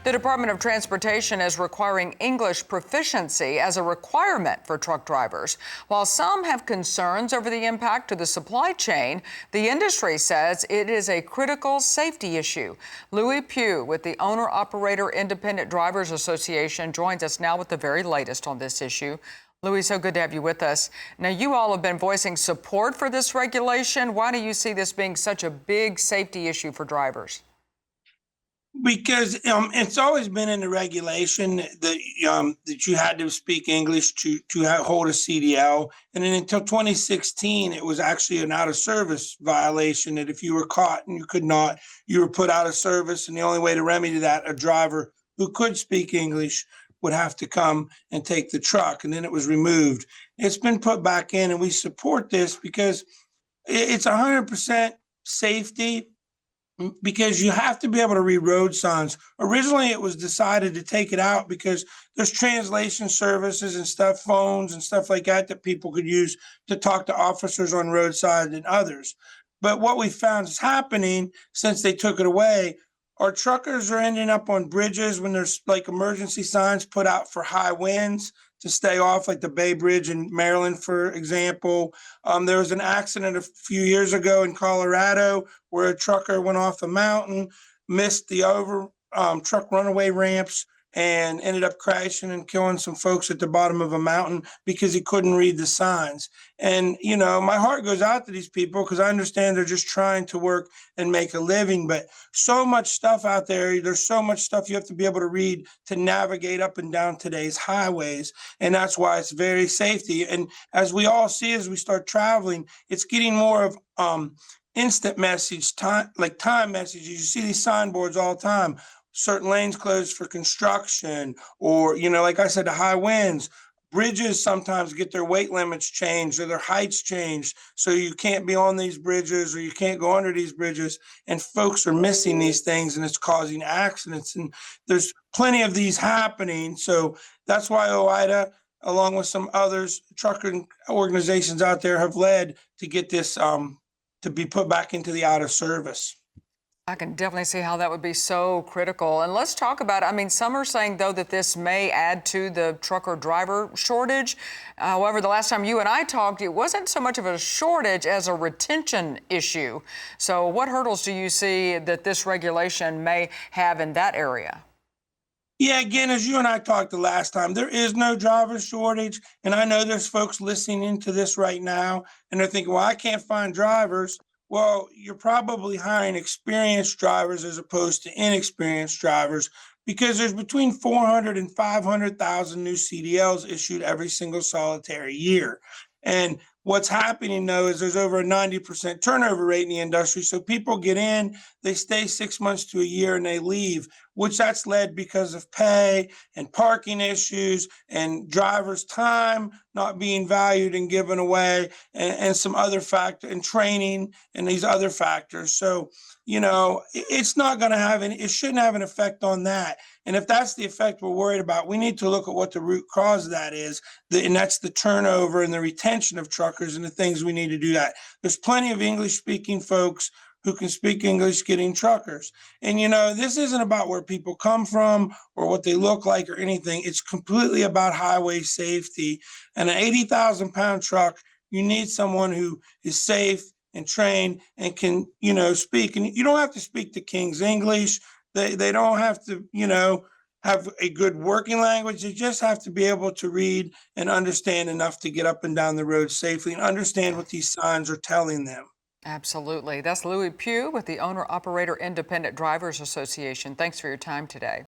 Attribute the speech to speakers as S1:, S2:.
S1: The Department of Transportation is requiring English proficiency as a requirement for truck drivers. While some have concerns over the impact to the supply chain, the industry says it is a critical safety issue. Lewie Pugh with the Owner-Operator Independent Drivers Association joins us now with the very latest on this issue. Lewie, so good to have you with us. Now, you all have been voicing support for this regulation. Why do you see this being such a big safety issue for drivers?
S2: Because it's always been in the regulation that you had to speak English to hold a CDL, and then until 2016, it was actually an out of service violation. That if you were caught and you could not, you were put out of service, and the only way to remedy that, a driver who could speak English would have to come and take the truck, and then it was removed. It's been put back in, and we support this because it's 100% safety. Because you have to be able to read road signs. Originally, it was decided to take it out because there's translation services and stuff, phones and stuff like that, that people could use to talk to officers on roadside and others. But what we found is happening since they took it away, our truckers are ending up on bridges when there's like emergency signs put out for high winds to stay off, like the Bay Bridge in Maryland, for example. There was an accident a few years ago in Colorado where a trucker went off a mountain, missed the truck runaway ramps, and ended up crashing and killing some folks at the bottom of a mountain because he couldn't read the signs. And, you know, my heart goes out to these people because I understand they're just trying to work and make a living, but so much stuff out there. There's so much stuff you have to be able to read to navigate up and down today's highways. And that's why it's very safety. And as we all see, as we start traveling, it's getting more of instant message, time messages. You see these signboards all the time. Certain lanes closed for construction, or, you know, like I said, the high winds. Bridges sometimes get their weight limits changed or their heights changed. So you can't be on these bridges or you can't go under these bridges. And folks are missing these things and it's causing accidents. And there's plenty of these happening. So that's why OIDA, along with some others, trucking organizations out there, have led to get this to be put back into the out of service.
S1: I can definitely see how that would be so critical. And let's talk about, I mean, some are saying, though, that this may add to the trucker driver shortage. However, the last time you and I talked, it wasn't so much of a shortage as a retention issue. So what hurdles do you see that this regulation may have in that area?
S2: Yeah, again, as you and I talked the last time, there is no driver shortage. And I know there's folks listening into this right now, and they're thinking, well, I can't find drivers. Well, you're probably hiring experienced drivers as opposed to inexperienced drivers, because there's between 400 and 500,000 new CDLs issued every single solitary year. And what's happening, though, is there's over a 90% turnover rate in the industry. So people get in, they stay 6 months to a year, and they leave, which that's led because of pay and parking issues and drivers' time not being valued and given away, and some other factor, and training and these other factors. So, you know, it's not going to have it shouldn't have an effect on that. And if that's the effect we're worried about, we need to look at what the root cause of that is, and that's the turnover and the retention of truckers and the things we need to do that. There's plenty of English-speaking folks who can speak English getting truckers. And, you know, this isn't about where people come from or what they look like or anything. It's completely about highway safety. And an 80,000-pound truck, you need someone who is safe and trained and can, you know, speak. And you don't have to speak the King's English. They don't have to, you know, have a good working language. They just have to be able to read and understand enough to get up and down the road safely and understand what these signs are telling them.
S1: Absolutely. That's Lewie Pugh with the Owner-Operator Independent Drivers Association. Thanks for your time today.